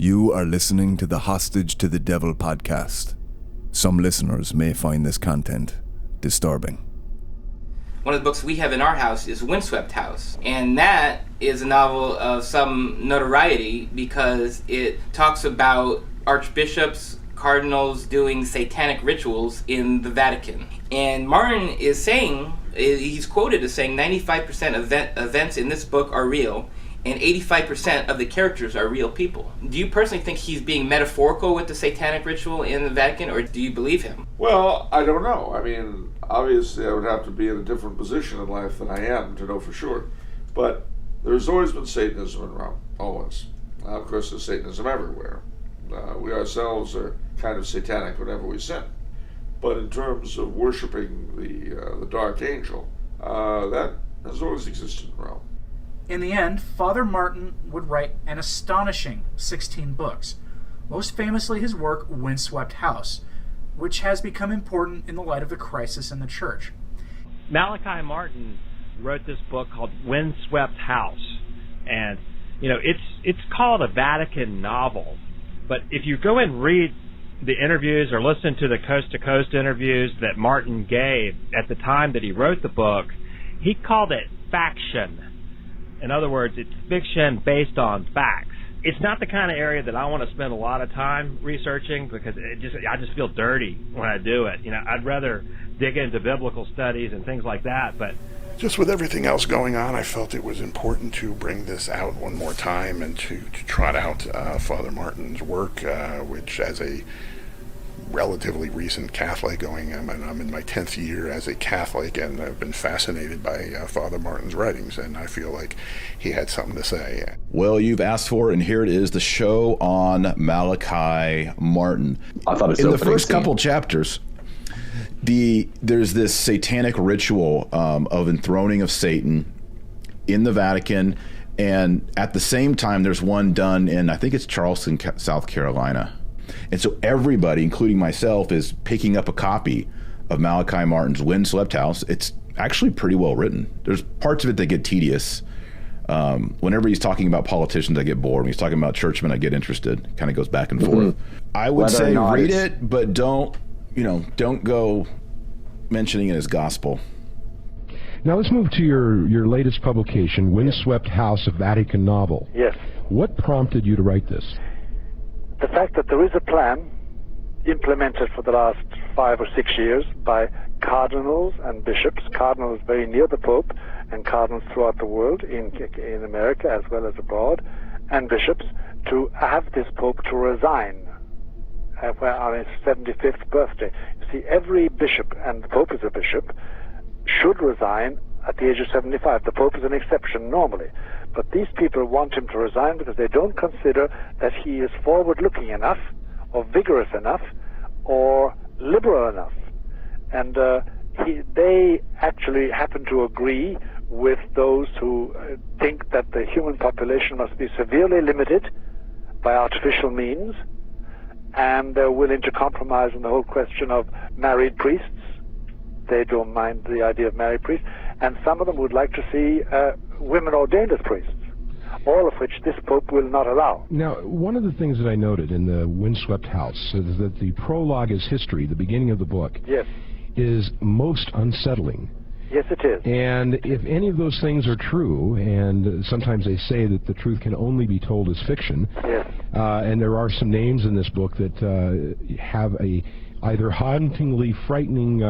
You are listening to the Hostage to the Devil podcast. Some listeners may find this content disturbing. One of the books we have in our house is Windswept House, and that is a novel of some notoriety because it talks about archbishops, cardinals doing satanic rituals in the Vatican. And Martin is saying, he's quoted as saying 95% of events in this book are real, and 85% of the characters are real people. Do you personally think he's being metaphorical with the satanic ritual in the Vatican, or do you believe him? Well, I don't know. I mean, obviously I would have to be in a different position in life than I am to know for sure. But there's always been Satanism in Rome, always. Of course, there's Satanism everywhere. We ourselves are kind of satanic whenever we sin. But in terms of worshiping the dark angel, that has always existed in Rome. In the end, Father Martin would write an astonishing 16 books, most famously his work Windswept House, which has become important in the light of the crisis in the church. Malachi Martin wrote this book called Windswept House, and it's called a Vatican novel, but if you go and read the interviews or listen to the coast-to-coast interviews that Martin gave at the time that he wrote the book, he called it faction. In other words, it's fiction based on facts. It's not the kind of area that I want to spend a lot of time researching because I just feel dirty when I do it. I'd rather dig into biblical studies and things like that. But just with everything else going on, I felt it was important to bring this out one more time and to trot out Father Martin's work, which as a relatively recent Catholic I'm in my 10th year as a Catholic, and I've been fascinated by Father Martin's writings, and I feel like he had something to say. Well, you've asked for it, and here it is, the show on Malachi Martin. I thought in the first couple chapters, there's this satanic ritual of enthroning of Satan in the Vatican, and at the same time there's one done in, I think it's Charleston, South Carolina. And so everybody, including myself, is picking up a copy of Malachi Martin's Windswept House. It's actually pretty well written. There's parts of it that get tedious. Whenever he's talking about politicians, I get bored. When he's talking about churchmen, I get interested. Kind of goes back and forth. I would say read it, but don't go mentioning it as gospel. Now let's move to your latest publication, Windswept House, a Vatican novel. Yes. What prompted you to write this? The fact that there is a plan implemented for the last 5 or 6 years by cardinals and bishops, cardinals very near the Pope and cardinals throughout the world, in America as well as abroad, and bishops, to have this Pope to resign on his 75th birthday. You see, every bishop, and the Pope is a bishop, should resign at the age of 75. The Pope is an exception normally. But these people want him to resign because they don't consider that he is forward-looking enough, or vigorous enough, or liberal enough. And they actually happen to agree with those who think that the human population must be severely limited by artificial means, and they're willing to compromise on the whole question of married priests. They don't mind the idea of married priests, and some of them would like to see women ordained as priests, all of which this Pope will not allow. Now, one of the things that I noted in the Windswept House is that the prologue is history, the beginning of the book, yes, is most unsettling. Yes, it is. And if any of those things are true, and sometimes they say that the truth can only be told as fiction, yes, and there are some names in this book that have a either hauntingly frightening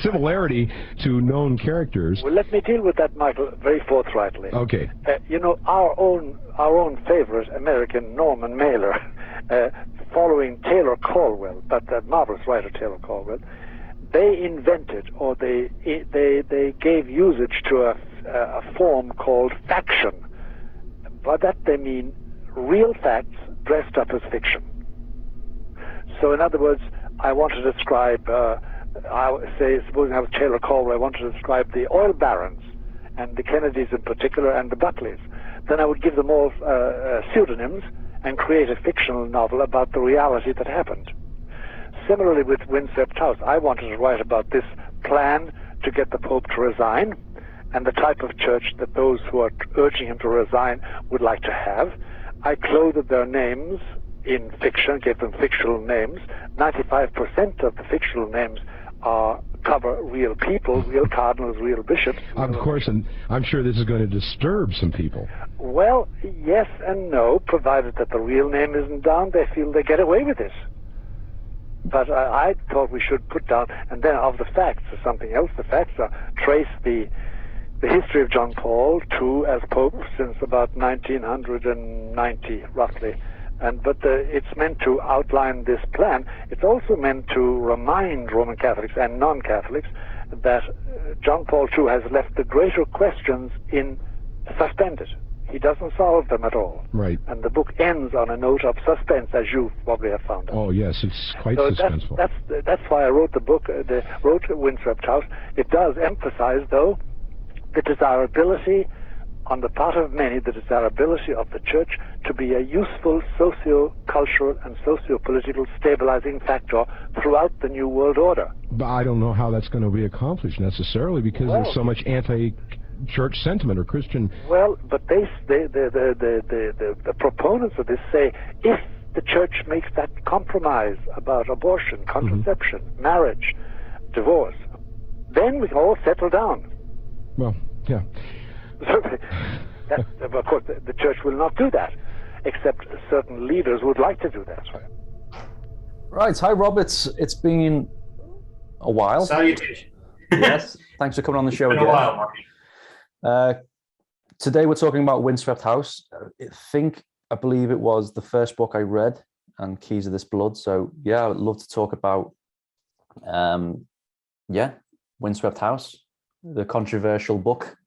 similarity to known characters. Well, let me deal with that, Michael, very forthrightly. Okay. Our own favorite American, Norman Mailer, following Taylor Caldwell, but that marvelous writer Taylor Caldwell, they invented, or they gave usage to a form called faction. By that they mean real facts dressed up as fiction. So in other words, I want to describe, supposing I was Taylor Caldwell, I want to describe the oil barons, and the Kennedys in particular, and the Buckleys. Then I would give them all pseudonyms and create a fictional novel about the reality that happened. Similarly with Windswept House, I wanted to write about this plan to get the Pope to resign, and the type of church that those who are urging him to resign would like to have. I clothed their names in fiction, gave them fictional names. 95% of the fictional names cover real people, real cardinals, real bishops. Of course, and I'm sure this is going to disturb some people. Well, yes and no, provided that the real name isn't down, they feel they get away with it. But I thought we should put down, and then of the facts or something else. The facts are trace the history of John Paul II as Pope since about 1990, roughly. But it's meant to outline this plan. It's also meant to remind Roman Catholics and non-Catholics that John Paul II has left the greater questions suspended. He doesn't solve them at all. Right. And the book ends on a note of suspense, as you probably have found out. Oh, yes, it's quite so suspenseful. That's why I wrote the book, wrote Windswept House. It does emphasize, though, the desirability on the part of many, the desirability of the Church to be a useful socio-cultural and socio-political stabilizing factor throughout the New World Order. But I don't know how that's going to be accomplished necessarily, because there's so much anti-church sentiment or Christian. Well, but the proponents of this say, if the Church makes that compromise about abortion, contraception, marriage, divorce, then we can all settle down. Well, yeah. Of course, the Church will not do that, except certain leaders would like to do that. Right. Hi, Rob. It's been a while. Salutation. Yes. Thanks for coming on the show It's been again. a while, Marty. Today we're talking about Windswept House. I believe it was the first book I read, and Keys of This Blood. So yeah, I would love to talk about Windswept House, the controversial book,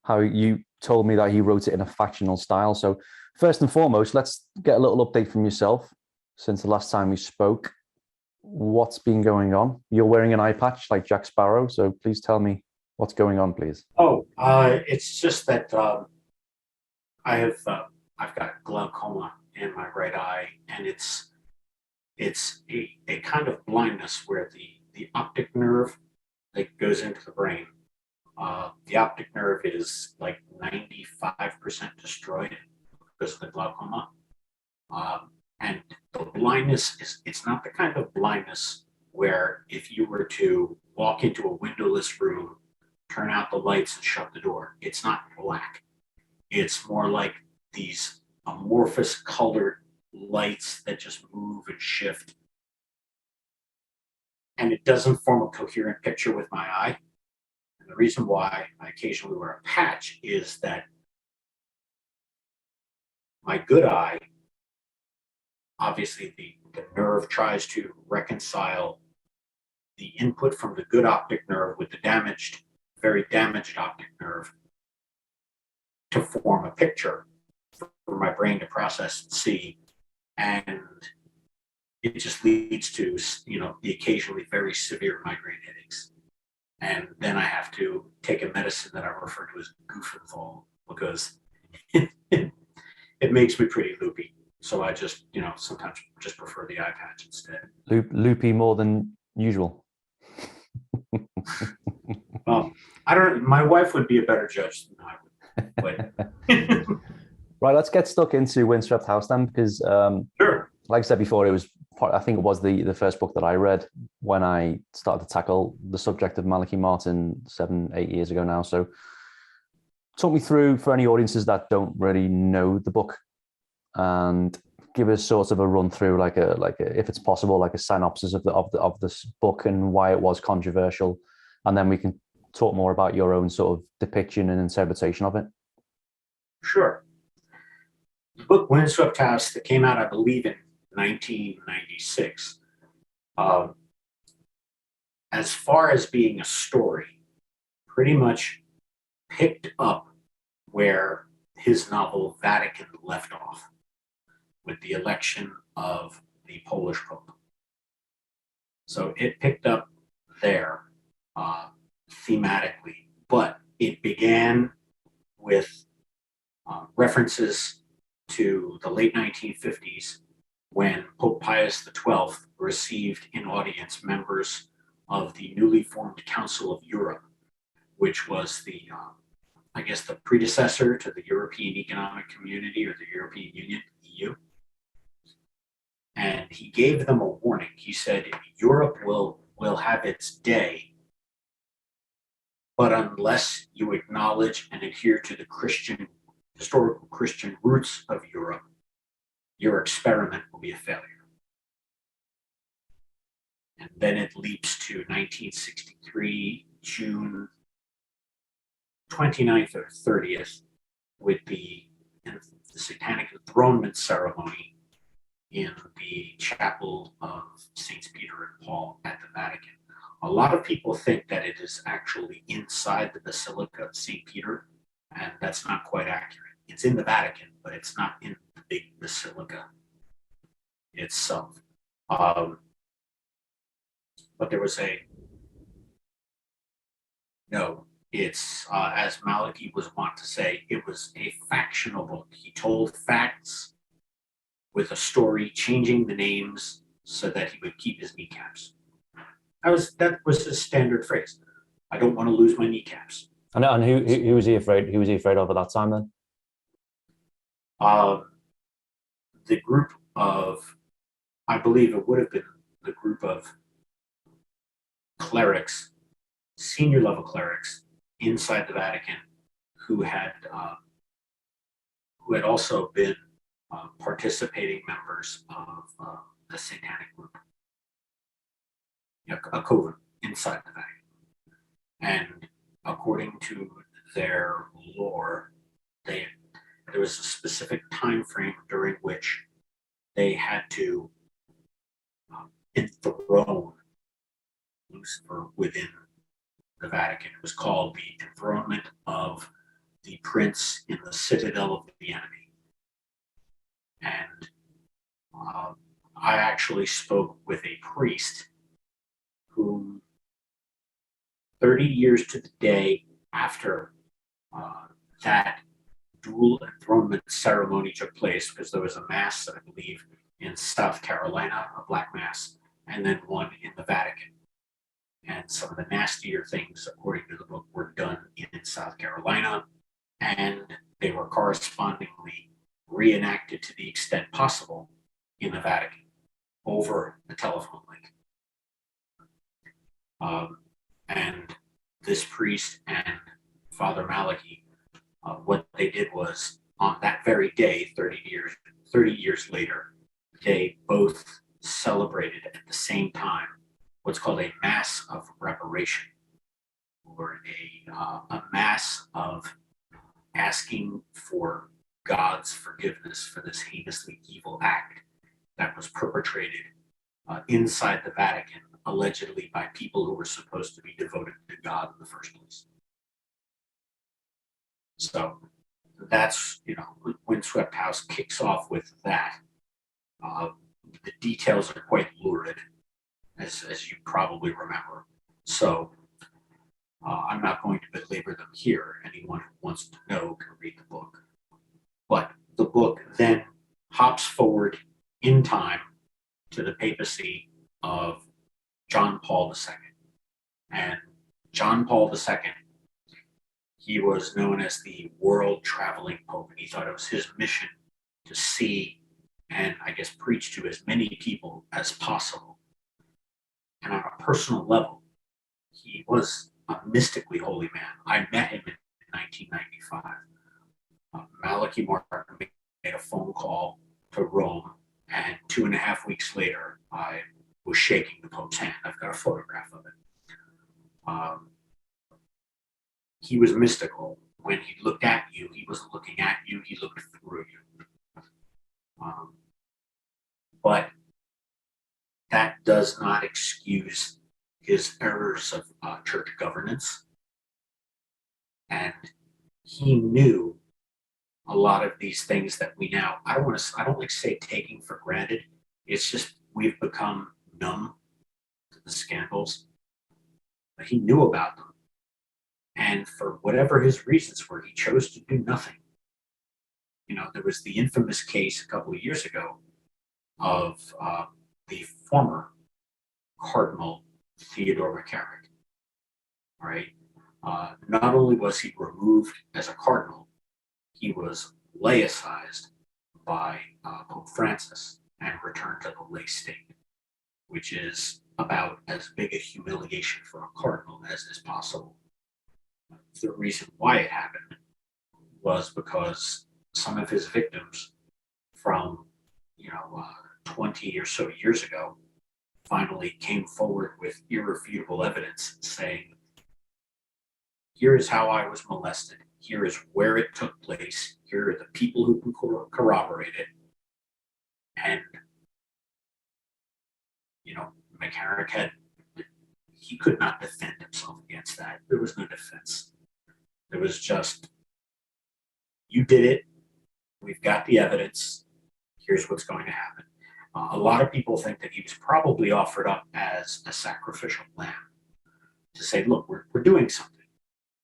how you told me that he wrote it in a factional style. So first and foremost, let's get a little update from yourself since the last time we spoke. What's been going on? You're wearing an eye patch like Jack Sparrow, so please tell me what's going on, please. It's just that I've got glaucoma in my right eye, and it's a kind of blindness where the optic nerve that goes into the brain, the optic nerve is like 95% destroyed because of the glaucoma. And the blindness it's not the kind of blindness where if you were to walk into a windowless room, turn out the lights and shut the door, it's not black. It's more like these amorphous colored lights that just move and shift. And it doesn't form a coherent picture with my eye. And the reason why I occasionally wear a patch is that my good eye, obviously the nerve tries to reconcile the input from the good optic nerve with the very damaged optic nerve to form a picture for my brain to process and see. And it just leads to, the occasionally very severe migraine headaches. And then I have to take a medicine that I refer to as Goofenthal because it makes me pretty loopy. So I just, sometimes just prefer the eye patch instead. Loopy more than usual. Well, I don't. My wife would be a better judge than I would. But Right, let's get stuck into Windswept House then, because sure. Like I said before, I think it was the first book that I read when I started to tackle the subject of Malachi Martin 7-8 years ago now. So talk me through, for any audiences that don't really know the book, and give us sort of a run through, like a if it's possible, like a synopsis of this book and why it was controversial, and then we can talk more about your own sort of depiction and interpretation of it. Sure. The book Windswept House that came out, I believe, in 1996. As far as being a story, pretty much picked up where his novel Vatican left off, with the election of the Polish Pope. So it picked up there thematically, but it began with references to the late 1950s when Pope Pius XII received in audience members of the newly formed Council of Europe, which was the I guess, the predecessor to the European Economic Community or the European Union, EU. And he gave them a warning. He said, Europe will have its day, but unless you acknowledge and adhere to the historical Christian roots of Europe, your experiment will be a failure. And then it leaps to 1963, June 29th or 30th, with the satanic enthronement ceremony in the chapel of Saints Peter and Paul at the Vatican. A lot of people think that it is actually inside the Basilica of St. Peter, and that's not quite accurate. It's in the Vatican, but it's not in the big basilica itself. But there was it's, as Malachi was wont to say, it was a factional book. He told facts with a story, changing the names so that he would keep his kneecaps. That was his standard phrase. I don't want to lose my kneecaps. And who was he afraid? Who was he afraid of at that time then? The group of, I believe it would have been the group of clerics, senior level clerics inside the Vatican, who had also been participating members of the satanic group, a coven inside the Vatican. And according to their lore, there was a specific time frame during which they had to enthrone Lucifer within the Vatican. It was called the enthronement of the prince in the citadel of the enemy. And I actually spoke with a priest who 30 years to the day after that dual enthronement ceremony took place, because there was a mass, I believe, in South Carolina, a black mass, and then one in the Vatican. And some of the nastier things, according to the book, were done in South Carolina, and they were correspondingly reenacted to the extent possible in the Vatican over the telephone link. And this priest and Father Malachi, what they did was, on that very day, 30 years later, they both celebrated at the same time what's called a Mass of Reparation, or a Mass of asking for God's forgiveness for this heinously evil act that was perpetrated inside the Vatican, allegedly by people who were supposed to be devoted to God in the first place. So that's, Windswept House kicks off with that. The details are quite lurid, as you probably remember. So I'm not going to belabor them here. Anyone who wants to know can read the book. But the book then hops forward in time to the papacy of John Paul II. And John Paul II, he was known as the world traveling pope. And he thought it was his mission to see and, I guess, preach to as many people as possible. And on a personal level, he was a mystically holy man. I met him in 1995. Malachi Martin made a phone call to Rome, and 2.5 weeks later, I was shaking the Pope's hand. I've got a photograph of it. He was mystical. When he looked at you, he wasn't looking at you, he looked through you. But that does not excuse his errors of church governance. And he knew a lot of these things that we now, I don't like to say taking for granted. It's just we've become numb to the scandals. But he knew about them. And for whatever his reasons were, he chose to do nothing. There was the infamous case a couple of years ago of the former Cardinal Theodore McCarrick, right? Not only was he removed as a cardinal, he was laicized by Pope Francis and returned to the lay state, which is about as big a humiliation for a cardinal as is possible. The reason why it happened was because some of his victims from 20 or so years ago finally came forward with irrefutable evidence saying, here is how I was molested, here is where it took place, here are the people who can corroborate it. And McCarrick he could not defend himself against that. There was no defense. There was just, you did it, we've got the evidence, here's what's going to happen. A lot of people think that he was probably offered up as a sacrificial lamb to say, look, we're doing something.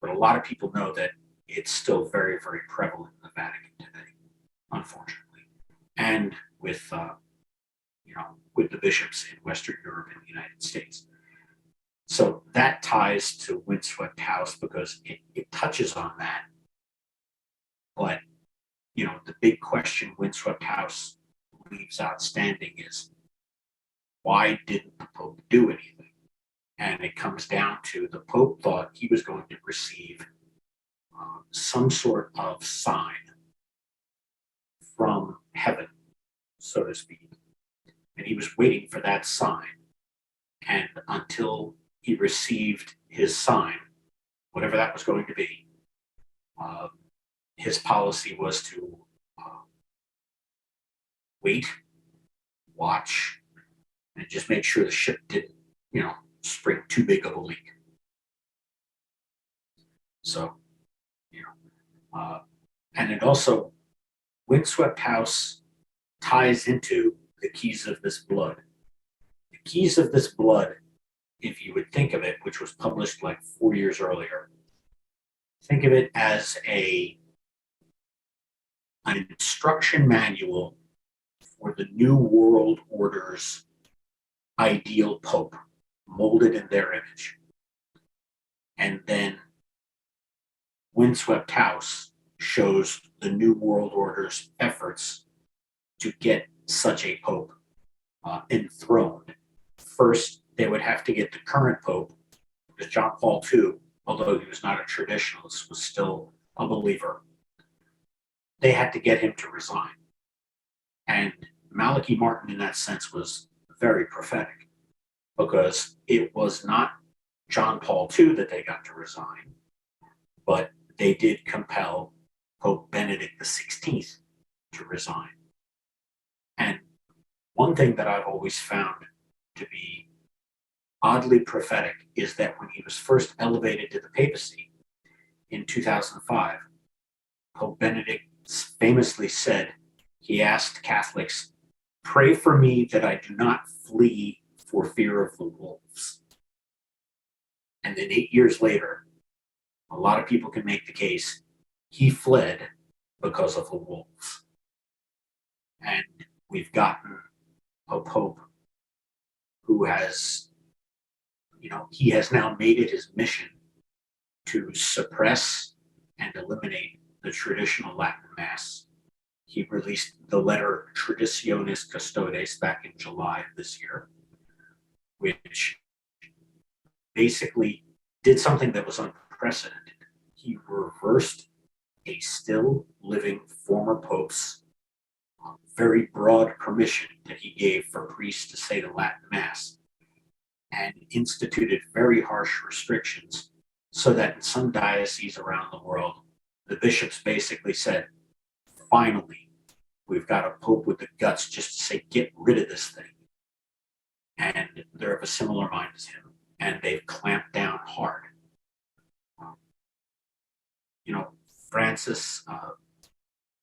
But a lot of people know that it's still very, very prevalent in the Vatican today, unfortunately. And with the bishops in Western Europe and the United States. So that ties to Windswept House because it touches on that. But, the big question Windswept House leaves outstanding is, why didn't the Pope do anything? And it comes down to the Pope thought he was going to receive some sort of sign from heaven, so to speak. And he was waiting for that sign. And until he received his sign, whatever that was going to be, his policy was to wait, watch, and just make sure the ship didn't, spring too big of a leak. So, and it also, Windswept House ties into the Keys of This Blood. The Keys of This Blood, if you would think of it, which was published like 4 years earlier, think of it as an instruction manual for the New World Order's ideal Pope, molded in their image. And then Windswept House shows the New World Order's efforts to get such a Pope enthroned. First, they would have to get the current Pope, because John Paul II, although he was not a traditionalist, was still a believer. They had to get him to resign. And Malachi Martin, in that sense, was very prophetic, because it was not John Paul II that they got to resign, but they did compel Pope Benedict XVI to resign. And one thing that I've always found to be oddly prophetic is that when he was first elevated to the papacy in 2005, Pope Benedict famously said, he asked Catholics, pray for me that I do not flee for fear of the wolves. And then 8 years later, a lot of people can make the case he fled because of the wolves. And we've gotten a Pope who has, he has now made it his mission to suppress and eliminate the traditional Latin Mass. He released the letter Traditionis Custodes back in July of this year, which basically did something that was unprecedented. He reversed a still living former pope's very broad permission that he gave for priests to say the Latin Mass, and instituted very harsh restrictions so that in some dioceses around the world, the bishops basically said, finally, we've got a pope with the guts just to say, get rid of this thing. And they're of a similar mind as him, and they've clamped down hard. Francis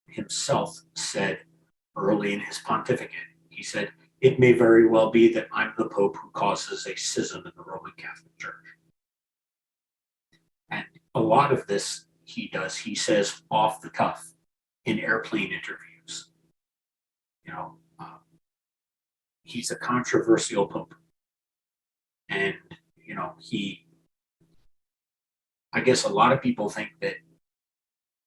himself said early in his pontificate, he said, it may very well be that I'm the Pope who causes a schism in the Roman Catholic Church. And a lot of this he says off the cuff in airplane interviews. He's a controversial Pope. And, he I guess a lot of people think that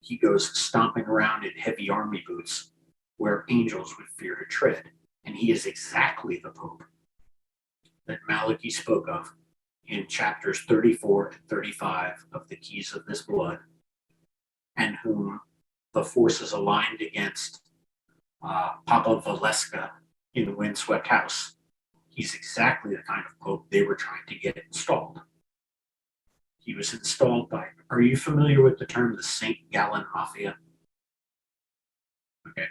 he goes stomping around in heavy army boots where angels would fear to tread. And he is exactly the Pope that Malachi spoke of in chapters 34 and 35 of the Keys of this Blood, and whom the forces aligned against Papa Valeska in the Windswept House. He's exactly the kind of Pope they were trying to get installed. He was installed by, are you familiar with the term the St. Gallen Mafia? Okay.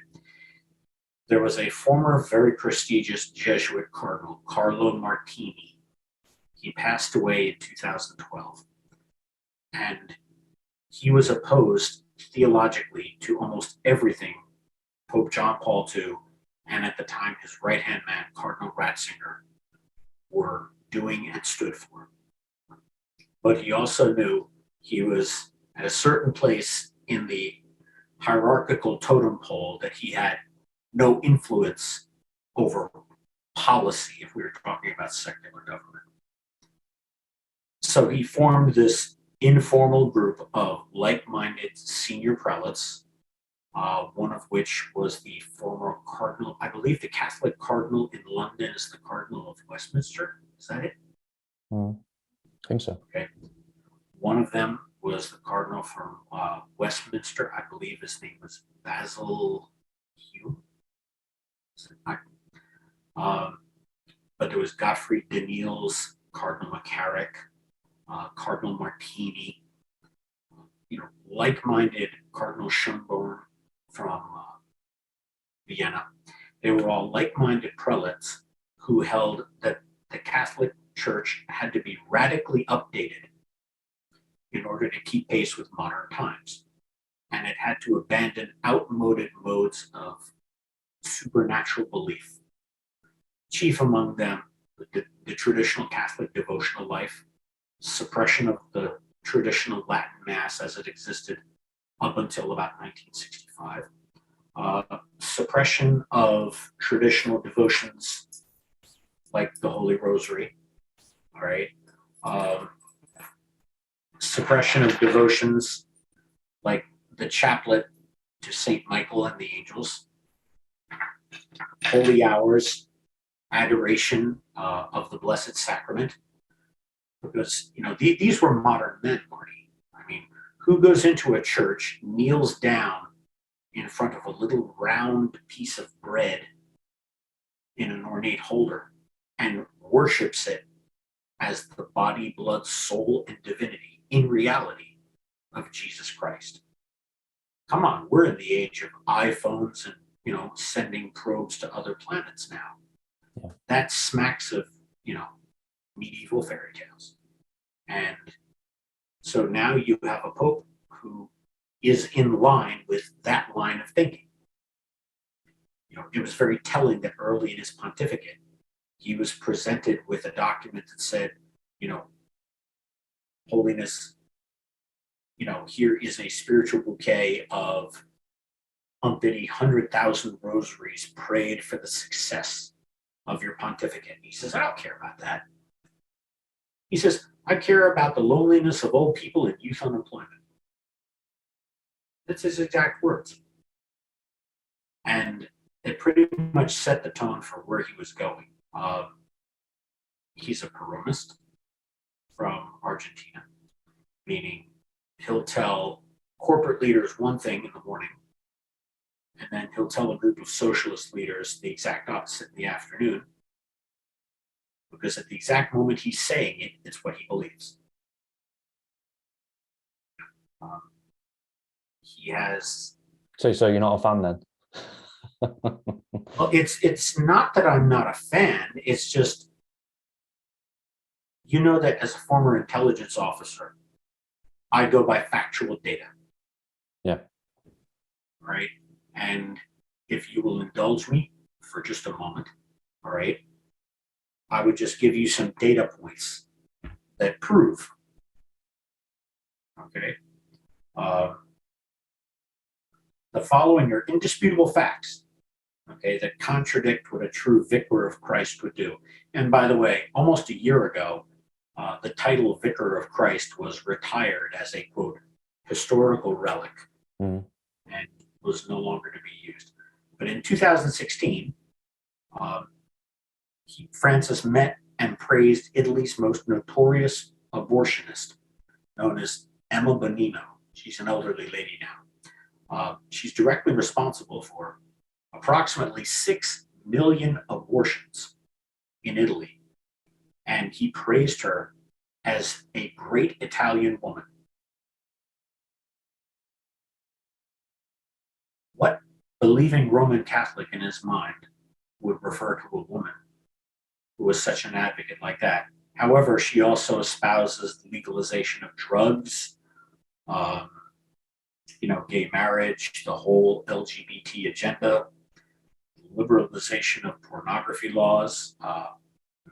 There was a former very prestigious Jesuit cardinal, Carlo Martini. He passed away in 2012. And he was opposed theologically to almost everything Pope John Paul II and at the time his right-hand man, Cardinal Ratzinger, were doing and stood for. But he also knew he was at a certain place in the hierarchical totem pole that he had no influence over policy if we were talking about secular government. So he formed this informal group of like-minded senior prelates, one of which was the former cardinal, I believe the Catholic cardinal in London is the Cardinal of Westminster. Is that it? I think so. Okay. One of them was the cardinal from Westminster. I believe his name was Basil Hume. But there was Godfrey Daniels, Cardinal McCarrick, Cardinal Martini, like-minded Cardinal Schönborn from Vienna. They were all like-minded prelates who held that the Catholic Church had to be radically updated in order to keep pace with modern times. And it had to abandon outmoded modes of supernatural belief. Chief among them, the traditional Catholic devotional life, suppression of the traditional Latin Mass as it existed up until about 1965, suppression of traditional devotions like the Holy Rosary, all right, suppression of devotions like the chaplet to Saint Michael and the angels, holy hours, adoration of the Blessed Sacrament, because these were modern men, Marty. I mean, who goes into a church, kneels down in front of a little round piece of bread in an ornate holder and worships it as the body, blood, soul, and divinity in reality of Jesus Christ? Come on, we're in the age of iPhones and sending probes to other planets now. Yeah. That smacks of medieval fairy tales. And so now you have a pope who is in line with that line of thinking. It was very telling that early in his pontificate, he was presented with a document that said, Holiness, here is a spiritual bouquet of umpity 100,000 rosaries prayed for the success of your pontificate. He says, I don't care about that. He says, I care about the loneliness of old people and youth unemployment. That's his exact words. And it pretty much set the tone for where he was going. He's a Peronist from Argentina, meaning he'll tell corporate leaders one thing in the morning, and then he'll tell a group of socialist leaders the exact opposite in the afternoon, because at the exact moment he's saying it, it's what he believes. He has... So you're not a fan then? Well, it's not that I'm not a fan. It's just, that as a former intelligence officer, I go by factual data. Yeah. Right? And if you will indulge me for just a moment, all right, I would just give you some data points that prove, okay, the following are indisputable facts, okay, that contradict what a true vicar of Christ would do. And by the way, almost a year ago, the title Vicar of Christ was retired as a, quote, historical relic and was no longer to be used. But in 2016, Francis met and praised Italy's most notorious abortionist, known as Emma Bonino. She's an elderly lady now. She's directly responsible for approximately 6 million abortions in Italy. And he praised her as a great Italian woman. What believing Roman Catholic in his mind would refer to a woman who was such an advocate like that? However, she also espouses the legalization of drugs, gay marriage, the whole LGBT agenda, liberalization of pornography laws,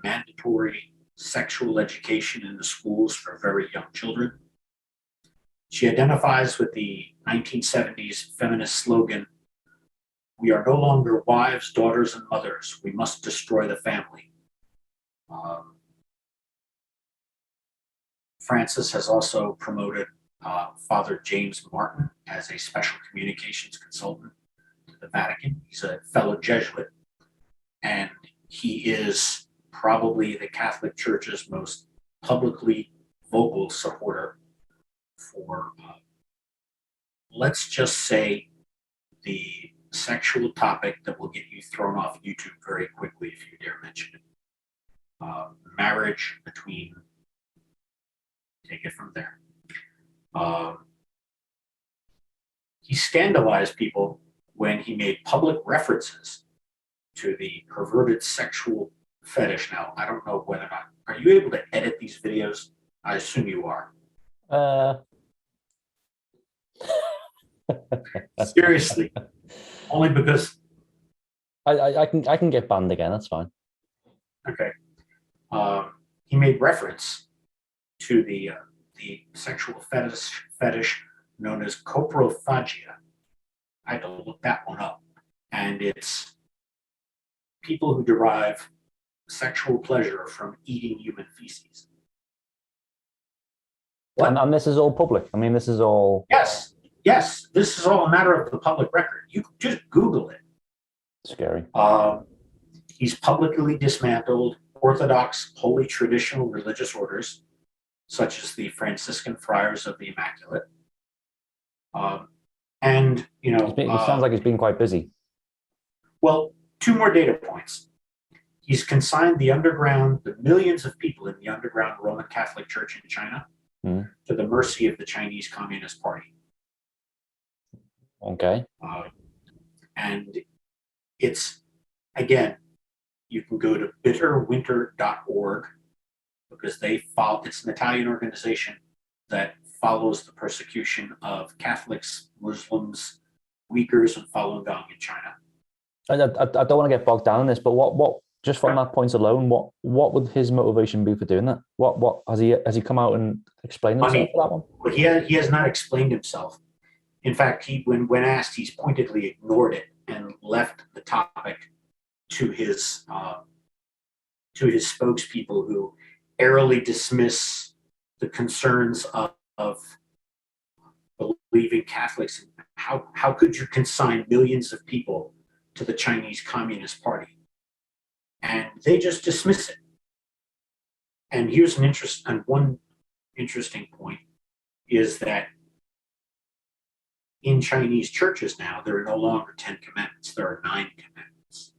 mandatory sexual education in the schools for very young children. She identifies with the 1970s feminist slogan, "We are no longer wives, daughters, and mothers. We must destroy the family." Francis has also promoted Father James Martin as a special communications consultant to the Vatican. He's a fellow Jesuit, and he is probably the Catholic Church's most publicly vocal supporter for, let's just say, the sexual topic that will get you thrown off YouTube very quickly if you dare mention it. Marriage between, take it from there. He scandalized people when he made public references to the perverted sexual fetish. Now, I don't know whether or not, are you able to edit these videos? I assume you are. Seriously. Only because I can get banned again, that's fine. Okay. He made reference to the sexual fetish known as coprophagia. I had to look that one up. And it's people who derive sexual pleasure from eating human feces. And this is all public. I mean, this is all... Yes, this is all a matter of the public record. You can just Google it. Scary. He's publicly dismantled Orthodox, holy traditional religious orders, such as the Franciscan Friars of the Immaculate. It sounds like he's been quite busy. Well, 2 more data points. He's consigned the millions of people in the underground Roman Catholic Church in China to the mercy of the Chinese Communist Party. Okay. And it's, again, you can go to bitterwinter.org because it's an Italian organization that follows the persecution of Catholics, Muslims, Uyghurs, and Falun Gong in China. I don't want to get bogged down in this, but what just from that point alone, what would his motivation be for doing that? What has he come out and explained himself for that one? Well, he has not explained himself. In fact, when asked, he's pointedly ignored it and left the topic to his spokespeople, who airily dismiss the concerns of believing Catholics. How could you consign millions of people to the Chinese Communist Party? And they just dismiss it. And here's one interesting point is that in Chinese churches now, there are no longer 10 commandments. There are 9 commandments.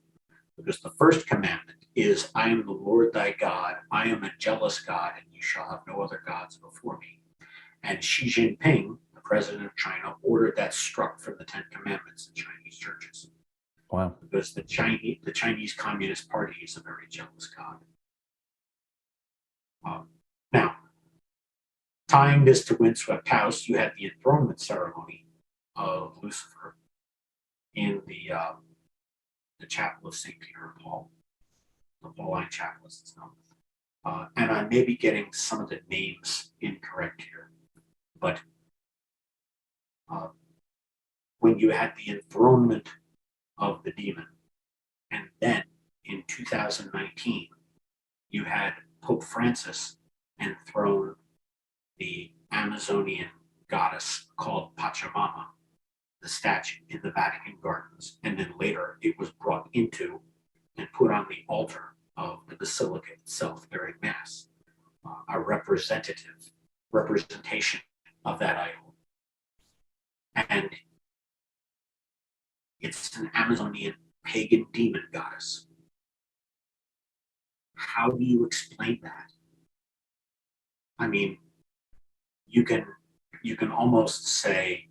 Because the first commandment is, I am the Lord thy God. I am a jealous God, and you shall have no other gods before me. And Xi Jinping, the president of China, ordered that struck from the 10 commandments in Chinese churches. Wow. Because the Chinese Communist Party is a very jealous God. Now, tying this to Windswept House, you had the enthronement ceremony of Lucifer in the chapel of St. Peter and Paul, the Pauline chapel as it's known. And I may be getting some of the names incorrect here, but when you had the enthronement of the demon, and then in 2019, you had Pope Francis enthrone the Amazonian goddess called Pachamama, the statue in the Vatican gardens, and then later it was brought into and put on the altar of the basilica itself during Mass, a representation of that idol. And it's an Amazonian pagan demon goddess. How do you explain that? I mean, you can almost say,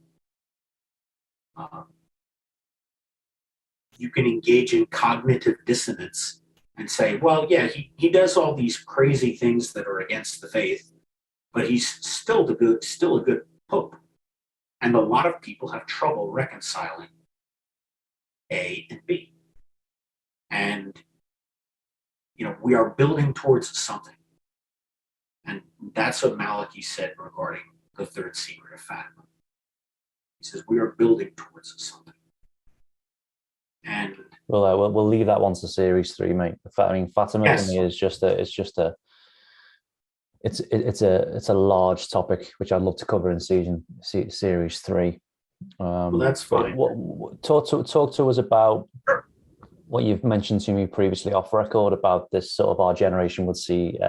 you can engage in cognitive dissonance and say, well, yeah, he does all these crazy things that are against the faith, but he's still a good pope. And a lot of people have trouble reconciling A and B. And, we are building towards something. And that's what Malachi said regarding the third secret of Fatima. He says, we are building towards something. And we'll leave that one to series 3, mate. I mean, Fatima yes. to me is it's a large topic which I'd love to cover in series 3. Well, that's fine. Talk to us about what you've mentioned to me previously off record about this sort of our generation would see.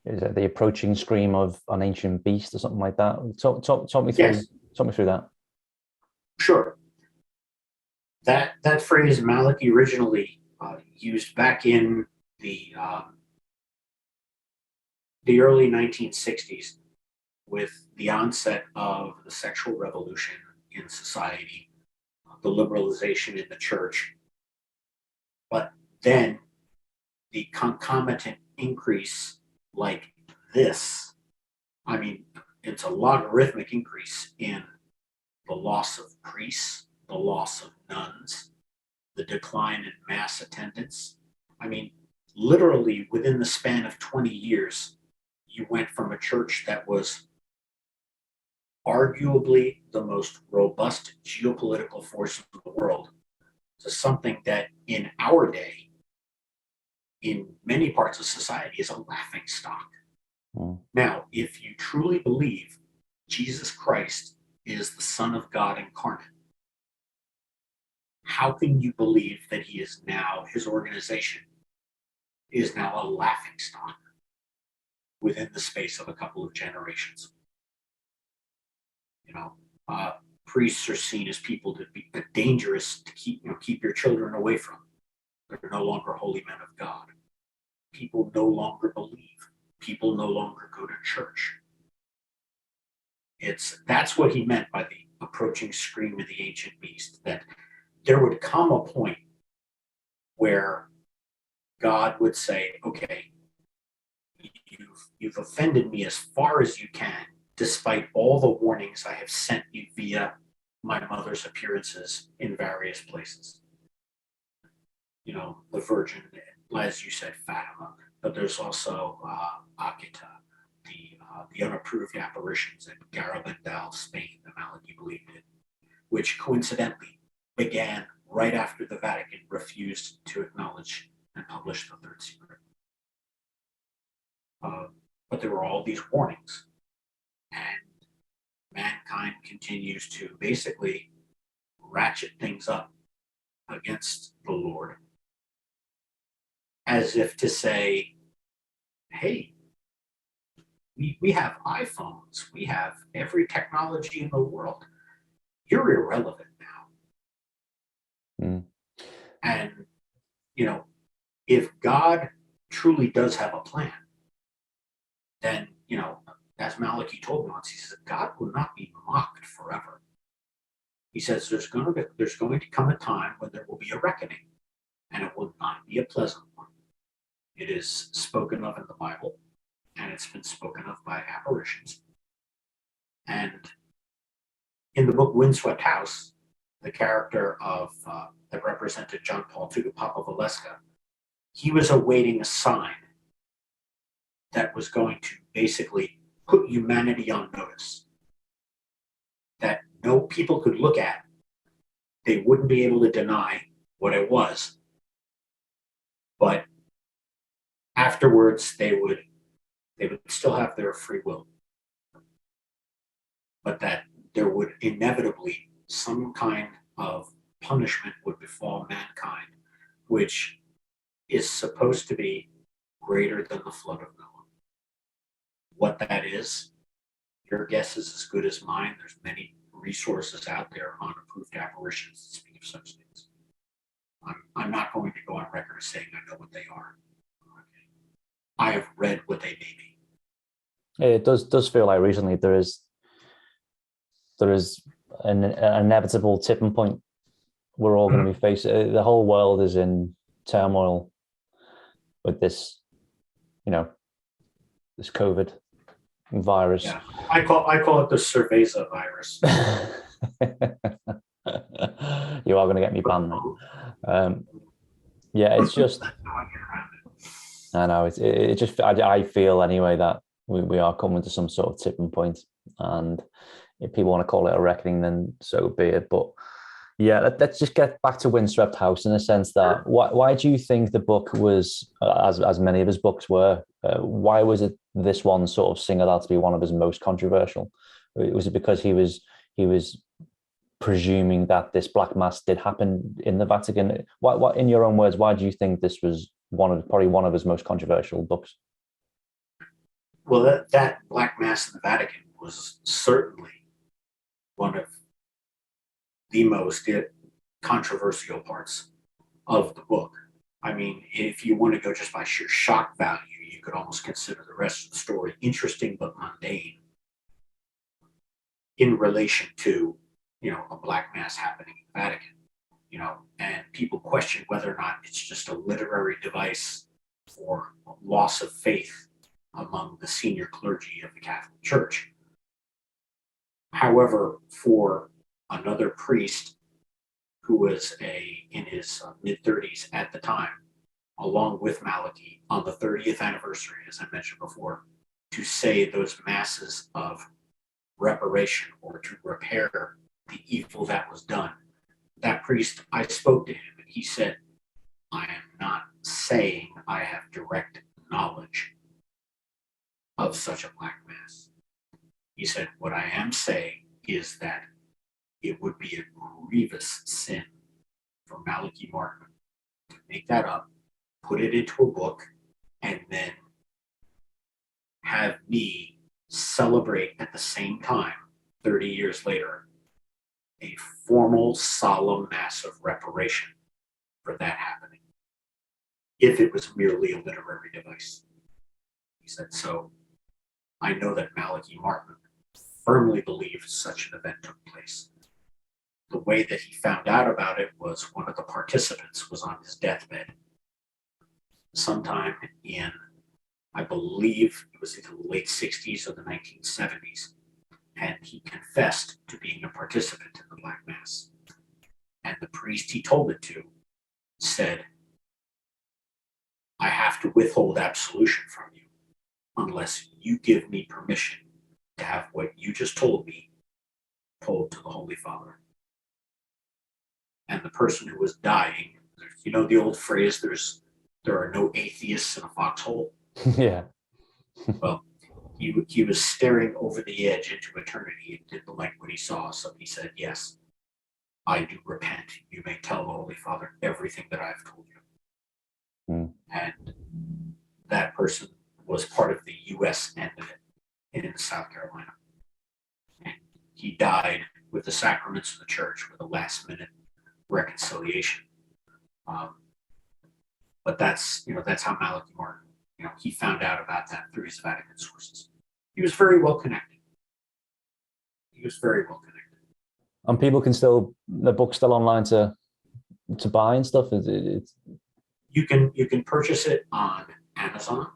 Is it the approaching scream of an ancient beast or something like that? Talk me through. Yes. Talk me through that. Sure. That phrase Malachi originally used back in the early 1960s with the onset of the sexual revolution in society, the liberalization in the church, but then the concomitant increase like this. I mean, it's a logarithmic increase in the loss of priests, the loss of nuns, the decline in mass attendance. I mean, literally within the span of 20 years, you went from a church that was arguably the most robust geopolitical force in the world to something that in our day, in many parts of society, is a laughing stock. Now, if you truly believe Jesus Christ is the Son of God incarnate, how can you believe that he is now, his organization is now a laughing stock within the space of a couple of generations? Priests are seen as people to be dangerous to keep your children away from. They're no longer holy men of God. People no longer believe. People no longer go to church. That's what he meant by the approaching scream of the ancient beast, that there would come a point where God would say, okay, you've offended me as far as you can, despite all the warnings I have sent you via my mother's appearances in various places. The Virgin, as you said, Fatima, but there's also Akita, the unapproved apparitions in Garabandal, Spain, that Malachi believed in, which coincidentally began right after the Vatican refused to acknowledge and publish the third secret. But there were all these warnings, and mankind continues to basically ratchet things up against the Lord, as if to say, hey, we have iPhones, we have every technology in the world. You're irrelevant now. And, if God truly does have a plan, then, as Malachi told me once, he says, God will not be mocked forever. He says there's going to come a time when there will be a reckoning, and it will not be a pleasant one. It is spoken of in the Bible, and it's been spoken of by apparitions. And in the book Windswept House, the character of that represented John Paul II, Papa Valeska, he was awaiting a sign that was going to basically put humanity on notice, that no people could look at. They wouldn't be able to deny what it was, but afterwards they would They would still have their free will, but that there would inevitably some kind of punishment would befall mankind, which is supposed to be greater than the flood of Noah. What that is, your guess is as good as mine. There's many resources out there on approved apparitions that speak of such things. I'm not going to go on record as saying I know what they are. Okay. I have read what they may be. It does feel like recently there is an inevitable tipping point we're all going to be facing. The whole world is in turmoil with this, this COVID virus. Yeah, I call it the cerveza virus. You are going to get me banned, mate. Yeah, it's just. I know it just. I feel anyway that we are coming to some sort of tipping point, and if people want to call it a reckoning, then so be it. But yeah, let's just get back to Windswept House in a sense that why do you think the book was, as many of his books were, why was it this one sort of singled out to be one of his most controversial? Was it because he was presuming that this Black Mass did happen in the Vatican? What in your own words, why do you think this was probably one of his most controversial books? Well, that Black Mass in the Vatican was certainly one of the most controversial parts of the book. I mean, if you want to go just by sheer shock value, you could almost consider the rest of the story interesting but mundane in relation to, a Black Mass happening in the Vatican. And people question whether or not it's just a literary device for loss of faith among the senior clergy of the Catholic Church. However, for another priest who was in his mid-30s at the time, along with Malachi, on the 30th anniversary, as I mentioned before, to say those masses of reparation or to repair the evil that was done. That priest, I spoke to him and he said, I am not saying I have direct knowledge of such a Black Mass. He said, what I am saying is that it would be a grievous sin for Malachi Martin to make that up, put it into a book, and then have me celebrate at the same time, 30 years later, a formal, solemn mass of reparation for that happening, if it was merely a literary device. He said, so I know that Malachi Martin firmly believed such an event took place. The way that he found out about it was one of the participants was on his deathbed sometime in, I believe it was either the late 60s or the 1970s. And he confessed to being a participant in the Black Mass. And the priest he told it to said, I have to withhold absolution from you unless you give me permission to have what you just told me told to the Holy Father. And the person who was dying, the old phrase, there are no atheists in a foxhole? Yeah. Well, he was staring over the edge into eternity and didn't like what he saw. So he said, yes, I do repent. You may tell the Holy Father everything that I've told you. Mm. And that person was part of the U.S. end of it in South Carolina. And he died with the sacraments of the church with a last minute reconciliation. But that's how Malachi Martin, he found out about that through his Vatican sources. He was very well connected. And people can the book's still online to buy and stuff. You can purchase it on Amazon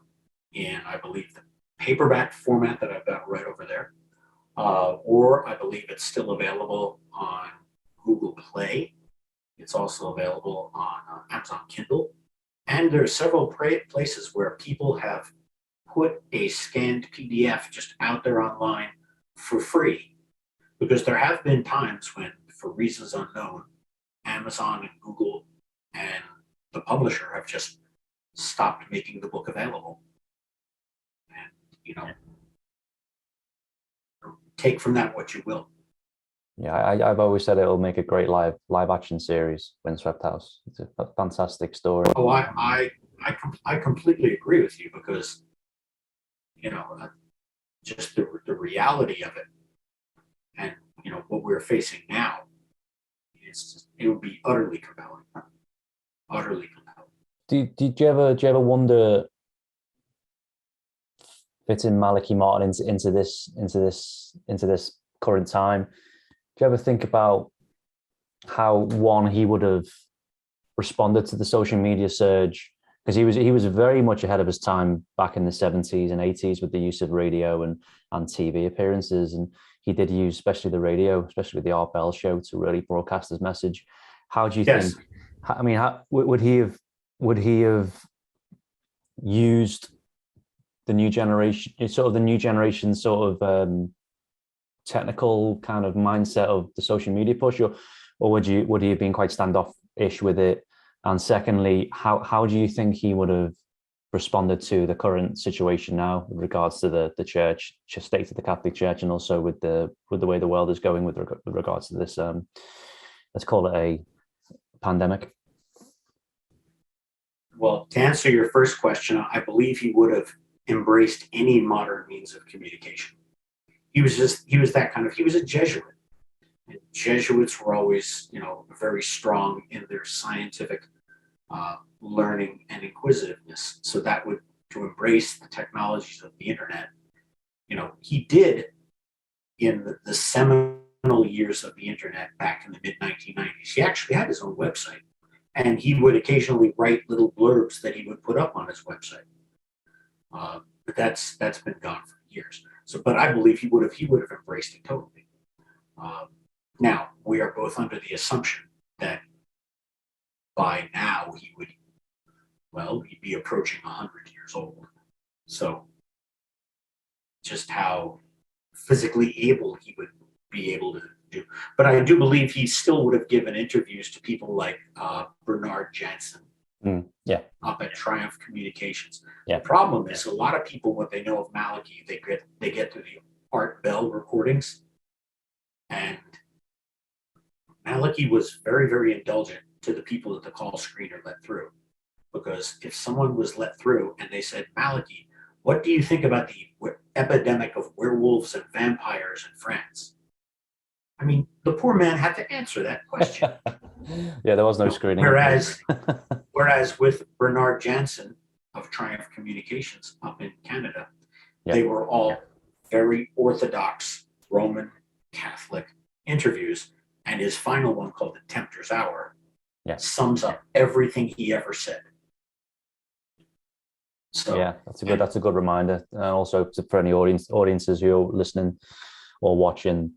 in, I believe, the paperback format that I've got right over there, or I believe it's still available on Google Play. It's also available on Amazon Kindle. And there are several places where people have put a scanned PDF just out there online for free. Because there have been times when, for reasons unknown, Amazon and Google and the publisher have just stopped making the book available. And take from that what you will. Yeah, I've always said it'll make a great live action series, Windswept House. It's a fantastic story. Oh, I completely agree with you, because just the reality of it, and what we're facing now, it would be utterly compelling. Utterly compelling. Do you ever wonder, fitting Malachi Martin into this current time? Do you ever think about how he would have responded to the social media surge? Because he was very much ahead of his time back in the 70s and 80s with the use of radio and TV appearances, and he did use especially the radio, especially the Art Bell show, to really broadcast his message. How do you think? I mean, would he have used the new generation, technical kind of mindset of the social media push, or would he have been quite standoffish with it? And secondly, how do you think he would have responded to the current situation now with regards to the church, state of the Catholic Church, and also with the way the world is going with regards to this, let's call it a pandemic? Well, to answer your first question, I believe he would have embraced any modern means of communication. He was a Jesuit. And Jesuits were always, very strong in their scientific learning and inquisitiveness. So to embrace the technologies of the internet, he did in the seminal years of the internet back in the mid-1990s. He actually had his own website, and he would occasionally write little blurbs that he would put up on his website. But that's been gone for years. So, but I believe he would have embraced it totally. Now, we are both under the assumption that by now he'd be approaching 100 years old. So just how physically able he would be able to do. But I do believe he still would have given interviews to people like Bernard Jansen up at Triumph Communications. Yeah. The problem is a lot of people, what they know of Malachi, they get through the Art Bell recordings. And Malachi was very, very indulgent to the people that the call screener let through. Because if someone was let through and they said, Malachi, what do you think about the epidemic of werewolves and vampires in France? I mean, the poor man had to answer that question. Yeah, there was no screening. Whereas with Bernard Jansen of Triumph Communications up in Canada, they were all very orthodox Roman Catholic interviews. And his final one, called The Tempter's Hour, sums up everything he ever said. So yeah, that's a good reminder. And also for any audiences who are listening or watching,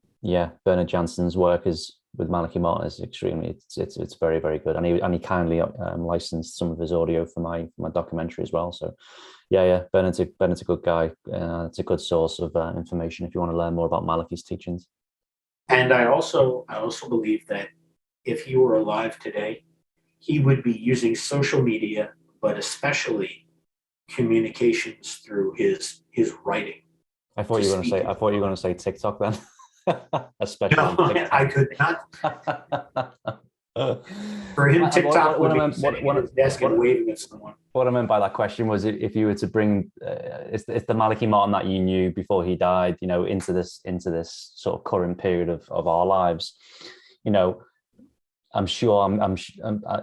Bernard Jansen's work is with Malachi Martin is extremely, it's very, very good. And he kindly licensed some of his audio for my documentary as well. So Bernard's a good guy. It's a good source of information if you want to learn more about Malachi's teachings. And I also believe that if he were alive today, he would be using social media, but especially communications through his writing. I thought you were going to say TikTok then. Especially TikTok. I could not. For him, TikTok would be sitting at his desk and waving at someone. What I meant by that question was, if you were to bring, it's the Malachi Martin that you knew before he died, into this sort of current period of our lives, I'm sure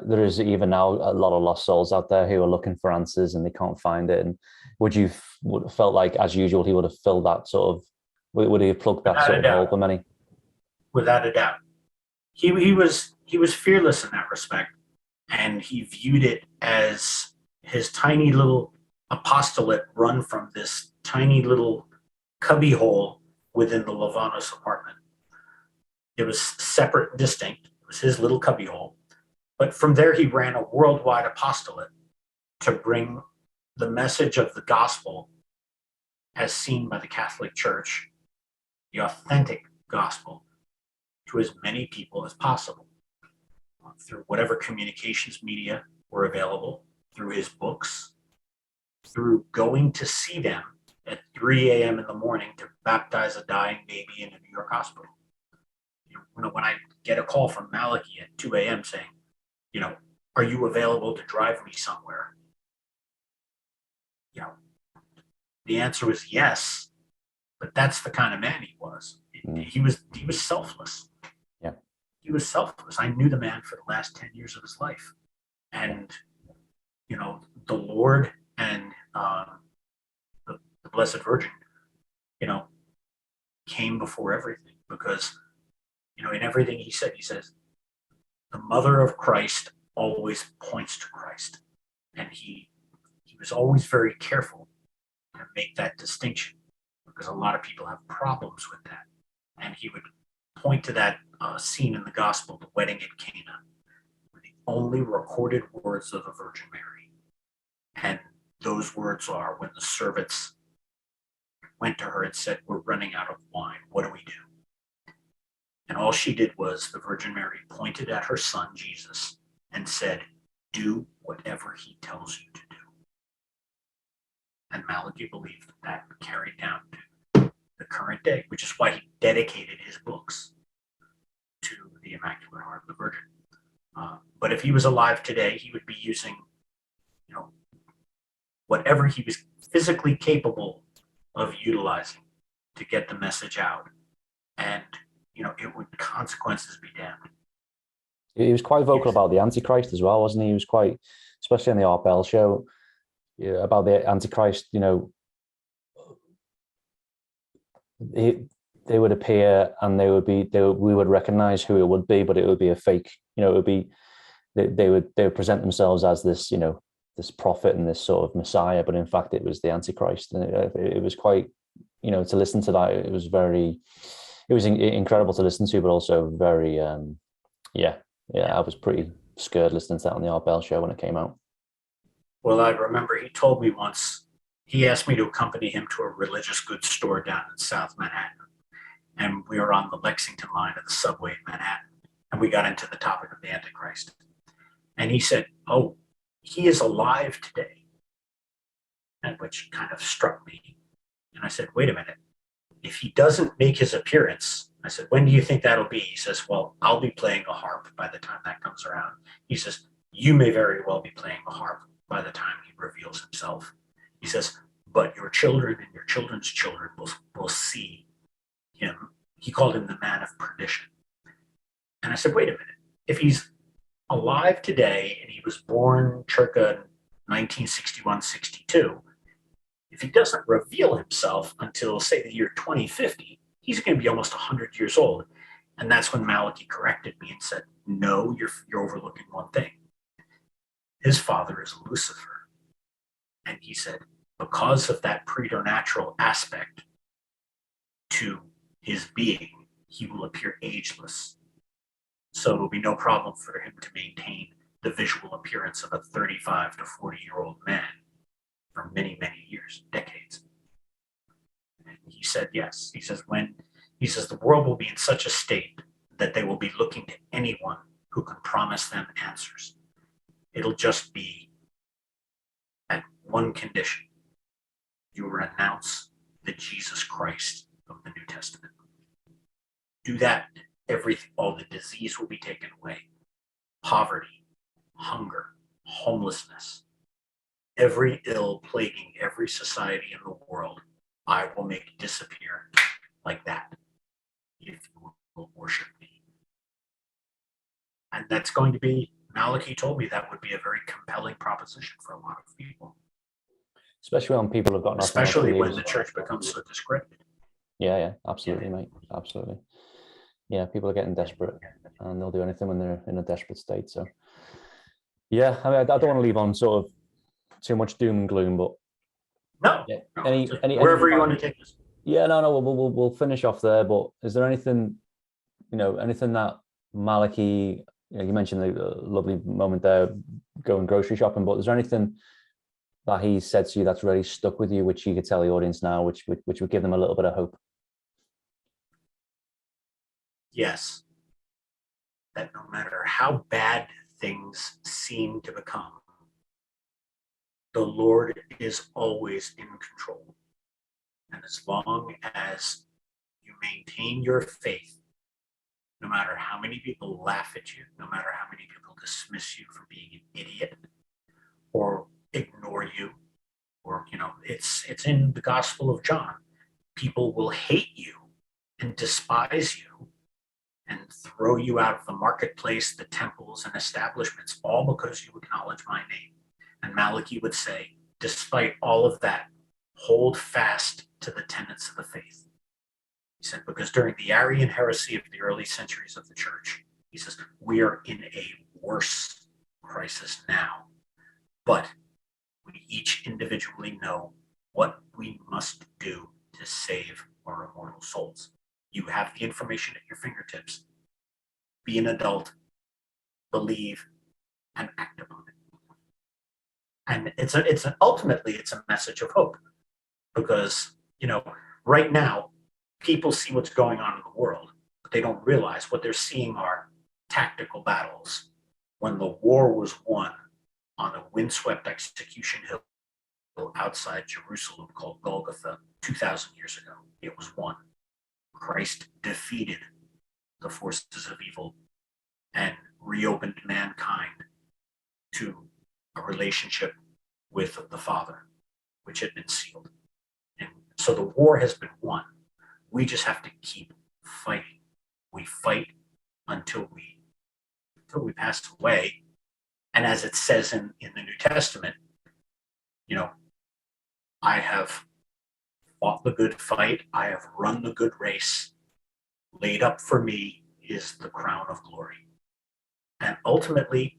there is even now a lot of lost souls out there who are looking for answers and they can't find it. And would have felt like, as usual, he would have filled that sort of, would he have plugged that sort of hole for many? Without a doubt. He was fearless in that respect, and he viewed it as his tiny little apostolate run from this tiny little cubby hole within the Lavanos apartment. It was separate and distinct. It was his little cubby hole. But from there, he ran a worldwide apostolate to bring the message of the gospel as seen by the Catholic Church, the authentic gospel, to as many people as possible through whatever communications media were available, through his books, through going to see them at 3 a.m. in the morning to baptize a dying baby in a New York hospital. When I get a call from Malachi at 2 a.m. saying, are you available to drive me somewhere? The answer was yes, but that's the kind of man he was. He was selfless. Yeah. He was selfless. I knew the man for the last 10 years of his life. And, the Lord and the Blessed Virgin, came before everything because, in everything he says, the mother of Christ always points to Christ. And he was always very careful to make that distinction because a lot of people have problems with that. And he would point to that scene in the gospel, the wedding at Cana, were the only recorded words of the Virgin Mary. And those words are when the servants went to her and said, we're running out of wine. What do we do? And all she did was the Virgin Mary pointed at her son, Jesus, and said, do whatever he tells you to do. And Malachi believed that carried down to the current day, which is why he dedicated his books to the Immaculate Heart of the Virgin. But if he was alive today, he would be using, whatever he was physically capable of utilizing to get the message out. And, it would consequences be damned. He was quite vocal about the Antichrist as well, wasn't he? He was quite, especially on the Art Bell show, about the Antichrist, they would appear and we would recognize who it would be, but it would be a fake, it would be, they would present themselves as this, this prophet and this sort of Messiah, but in fact it was the Antichrist. And it was quite, to listen to that, it was incredible to listen to, but also very, I was pretty scared listening to that on the Art Bell show when it came out. Well, I remember he told me once, he asked me to accompany him to a religious goods store down in South Manhattan. And we were on the Lexington line of the subway in Manhattan. And we got into the topic of the Antichrist. And he said, oh, he is alive today. And which kind of struck me. And I said, wait a minute. If he doesn't make his appearance, I said, when do you think that'll be? He says, well, I'll be playing a harp by the time that comes around. He says, you may very well be playing a harp by the time he reveals himself. He says, but your children and your children's children will see him. He called him the man of perdition. And I said, wait a minute. If he's alive today and he was born circa 1961-62, if he doesn't reveal himself until, say, the year 2050, he's going to be almost 100 years old. And that's when Malachi corrected me and said, no, you're overlooking one thing. His father is Lucifer. And he said, because of that preternatural aspect to his being, he will appear ageless. So it will be no problem for him to maintain the visual appearance of a 35 to 40-year-old man for many, many years, decades. And he said, yes. He says, the world will be in such a state that they will be looking to anyone who can promise them answers. It'll just be at one condition. You renounce the Jesus Christ of the New Testament. Do that, all the disease will be taken away. Poverty, hunger, homelessness, every ill plaguing every society in the world, I will make disappear like that if you will worship me. And that's going to be, Malachi told me that would be a very compelling proposition for a lot of people. Especially when people have got especially when the church becomes so discredited. Yeah, absolutely, mate. Absolutely. Yeah, people are getting desperate and they'll do anything when they're in a desperate state. So, yeah, I mean, I don't want to leave on sort of too much doom and gloom, but no, yeah, wherever you want to take this. Yeah, no, we'll finish off there. But is there anything, anything that Malachi, you mentioned the lovely moment there going grocery shopping, but is there anything that he said to you that's really stuck with you, which you could tell the audience now, which would give them a little bit of hope? Yes. That no matter how bad things seem to become, the Lord is always in control. And as long as you maintain your faith, no matter how many people laugh at you, no matter how many people dismiss you for being an idiot or ignore you, or, it's in the Gospel of John. People will hate you and despise you and throw you out of the marketplace, the temples and establishments, all because you acknowledge my name. And Malachi would say, despite all of that, hold fast to the tenets of the faith. He said, because during the Arian heresy of the early centuries of the church, he says, we are in a worse crisis now, but we each individually know what we must do to save our immortal souls. You have the information at your fingertips. Be an adult, believe, and act upon it. And ultimately it's a message of hope, because right now people see what's going on in the world, but they don't realize what they're seeing are tactical battles. When the war was won on a windswept execution hill outside Jerusalem called Golgotha 2,000 years ago, it was won. Christ defeated the forces of evil and reopened mankind to a relationship with the Father, which had been sealed. And so the war has been won. We just have to keep fighting. We fight until we pass away. And as it says in the New Testament, I have fought the good fight. I have run the good race. Laid up for me is the crown of glory. And ultimately,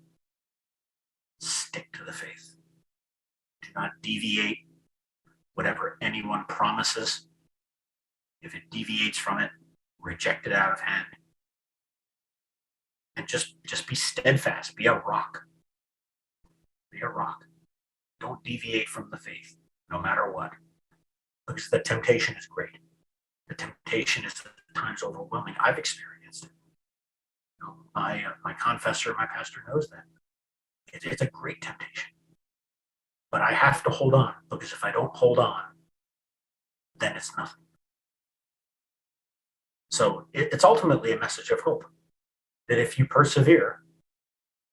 stick to the faith. Do not deviate. Whatever anyone promises, if it deviates from it, reject it out of hand. And just be steadfast. Be a rock. Be a rock. Don't deviate from the faith, no matter what. Because the temptation is great. The temptation is at times overwhelming. I've experienced it. My confessor, my pastor knows that. It's a great temptation. But I have to hold on, because if I don't hold on, then it's nothing. So it's ultimately a message of hope, that if you persevere,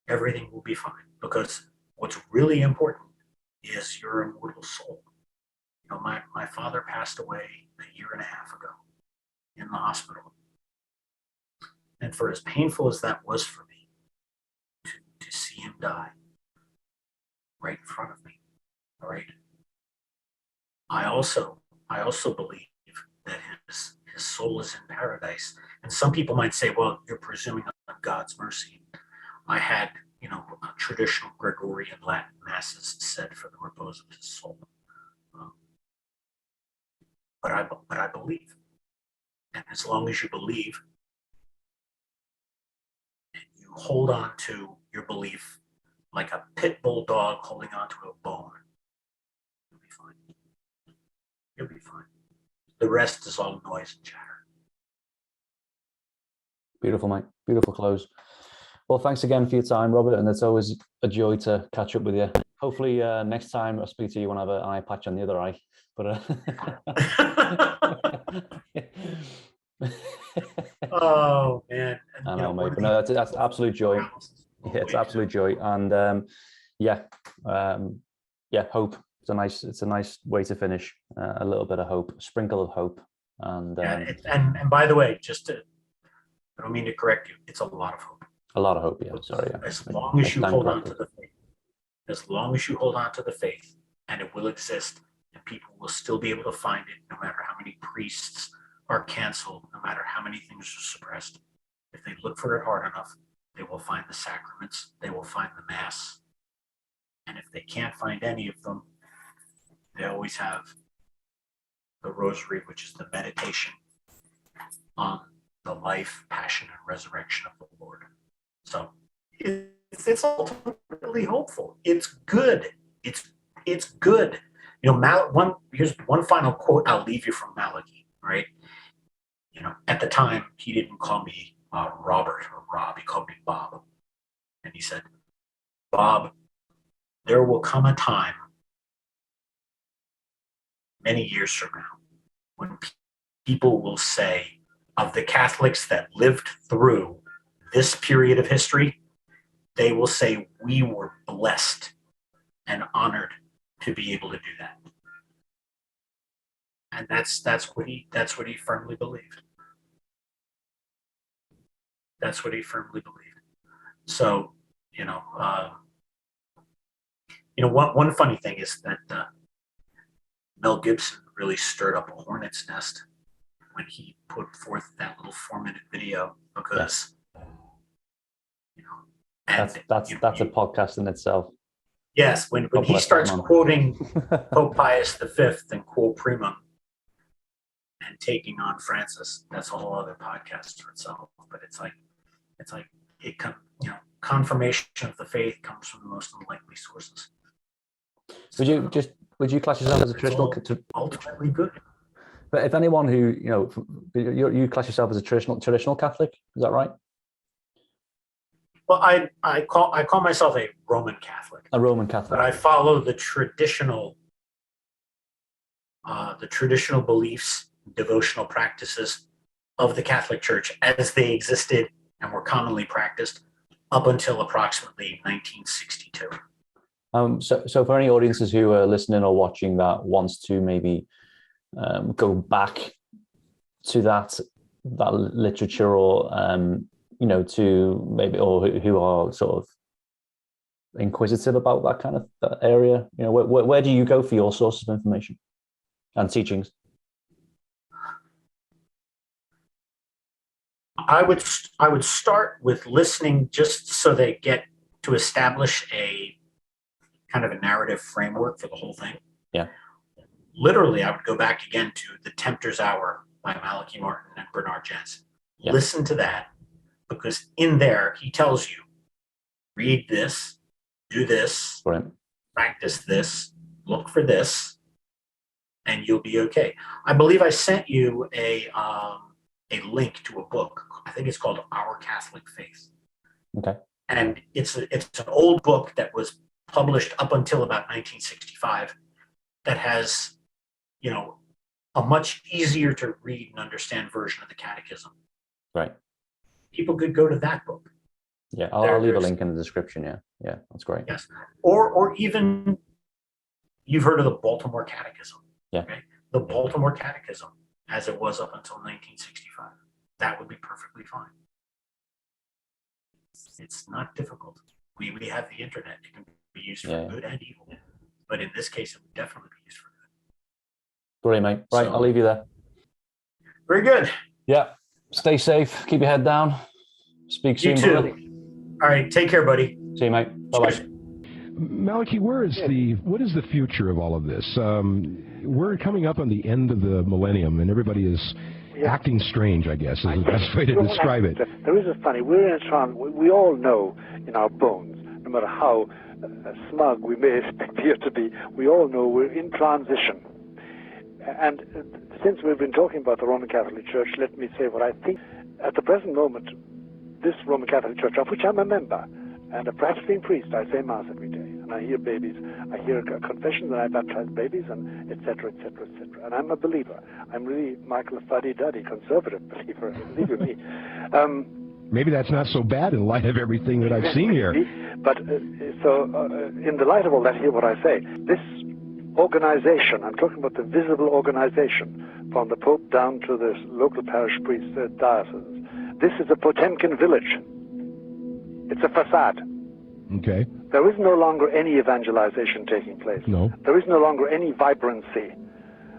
everything will be fine. Because what's really important is your immortal soul. My father passed away a year and a half ago in the hospital. And for as painful as that was for me, to see him die right in front of me, all right? I also believe that his soul is in paradise. And some people might say, well, you're presuming on God's mercy. I had, a traditional Gregorian Latin masses said for the repose of his soul. But I believe. And as long as you believe, and you hold on to your belief like a pit bull dog holding onto a bone, you'll be fine. You'll be fine. The rest is all noise and chatter. Beautiful, mate. Beautiful close. Well, thanks again for your time, Robert, and it's always a joy to catch up with you. Hopefully next time I speak to you when I have an eye patch on the other eye. But oh man, I know, mate. But no, that's absolute joy. Yeah, it's absolute joy, and hope. It's a nice way to finish. A little bit of hope, a sprinkle of hope, and and by the way, I don't mean to correct you. It's a lot of hope. A lot of hope. Yeah, sorry. Yeah. As long as you hold on to the faith, as long as you hold on to the faith, and it will exist, and people will still be able to find it, no matter how many priests are canceled, no matter how many things are suppressed. If they look for it hard enough, they will find the sacraments. They will find the Mass. And if they can't find any of them, they always have the Rosary, which is the meditation on the life, passion, and resurrection of the Lord. So it's ultimately hopeful. It's good. It's good. Here's one final quote I'll leave you from Malachi, right? At the time, he didn't call me Robert or Rob. He called me Bob. And he said, Bob, there will come a time many years from now when people will say of the Catholics that lived through this period of history, they will say we were blessed and honored to be able to do that. And that's what he firmly believed. That's what he firmly believed. So, one funny thing is that Mel Gibson really stirred up a hornet's nest when he put forth that little 4-minute video, because that's a podcast in itself. Yes, when he starts quoting Pope Pius V and Quo Primum and taking on Francis, that's a whole other podcast for itself. But it's like confirmation of the faith comes from the most unlikely sources. Would you class yourself as a traditional? Ultimately good. But if anyone who you class yourself as a traditional Catholic, is that right? Well, I call myself a Roman Catholic. A Roman Catholic. But I follow the traditional beliefs, devotional practices of the Catholic Church as they existed and were commonly practiced up until approximately 1962. So for any audiences who are listening or watching that wants to maybe go back to that literature, or to maybe, or who are sort of inquisitive about that kind of that area, where do you go for your sources of information and teachings? I would start with listening, just so they get to establish a kind of a narrative framework for the whole thing. Yeah. Literally, I would go back again to The Tempter's Hour by Malachi Martin and Bernard Jensen. Yeah. Listen to that, because in there he tells you, read this, do this, right, practice this, look for this, and you'll be okay. I believe I sent you a link to a book. I think it's called Our Catholic Faith. Okay. And it's an old book that was published up until about 1965 that has, a much easier to read and understand version of the Catechism. Right. People could go to that book. Yeah, I'll leave a link in the description. Yeah, that's great. Yes. Or even, you've heard of the Baltimore Catechism. Yeah. Okay? The Baltimore Catechism, as it was up until 1965. That would be perfectly fine. It's not difficult. We have the internet. It can be used for good and evil. But in this case, it would definitely be used for good. Great, mate. Right, I'll leave you there. Very good. Yeah. Stay safe. Keep your head down. Speak soon. You too. Brother. All right. Take care, buddy. See you, mate. Bye-bye. Malachi, what is the future of all of this? We're coming up on the end of the millennium, and everybody is acting strange, I guess, is the best way to describe it. The reason it's funny, we're in a trance. We all know in our bones, no matter how smug we may appear to be, we all know we're in transition. And since we've been talking about the Roman Catholic Church, let me say what I think. At the present moment, this Roman Catholic Church, of which I'm a member, and a practicing priest, I say Mass every day, and I hear babies, I hear confessions, and I baptize babies, and etc., etc., etc. And I'm a believer. I'm really, Michael, a fuddy-duddy, conservative believer, believe you me. Maybe that's not so bad in light of everything that I've seen here. But in the light of all that, hear what I say. This organization, I'm talking about the visible organization, from the Pope down to the local parish priest, diocese. This is a Potemkin village. It's a facade. Okay. There is no longer any evangelization taking place. No. There is no longer any vibrancy.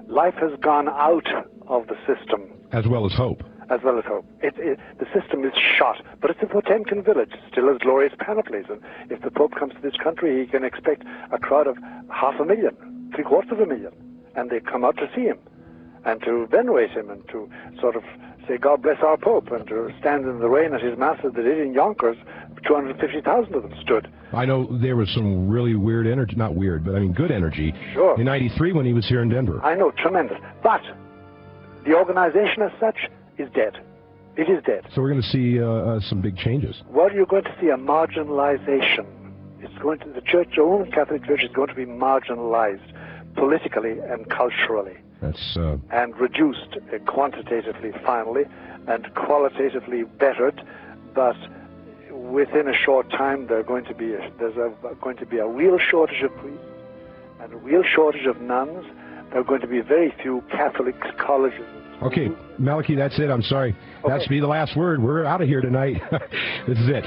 Life has gone out of the system. As well as hope. As well as hope. The system is shot, but it's a Potemkin village, still has glorious panoplies. And if the Pope comes to this country, he can expect a crowd of 500,000, 750,000, and they come out to see him and to venerate him and to sort of say, God bless our Pope, and to stand in the rain at his Mass as they did in Yonkers. 250,000 of them stood. I know there was some really weird energy, not weird, but I mean good energy. Sure. In '93 when he was here in Denver. I know, tremendous. But the organization as such is dead. It is dead. So we're going to see some big changes. Well, you're going to see a marginalization. The Church, the Roman Catholic Church, is going to be marginalized politically and culturally. That's and reduced quantitatively finally and qualitatively bettered, but within a short time there's going to be a real shortage of priests and a real shortage of nuns. There are going to be very few Catholic colleges. okay, Malachi, that's it. I'm sorry. That's be the last word. We're out of here tonight. This is it.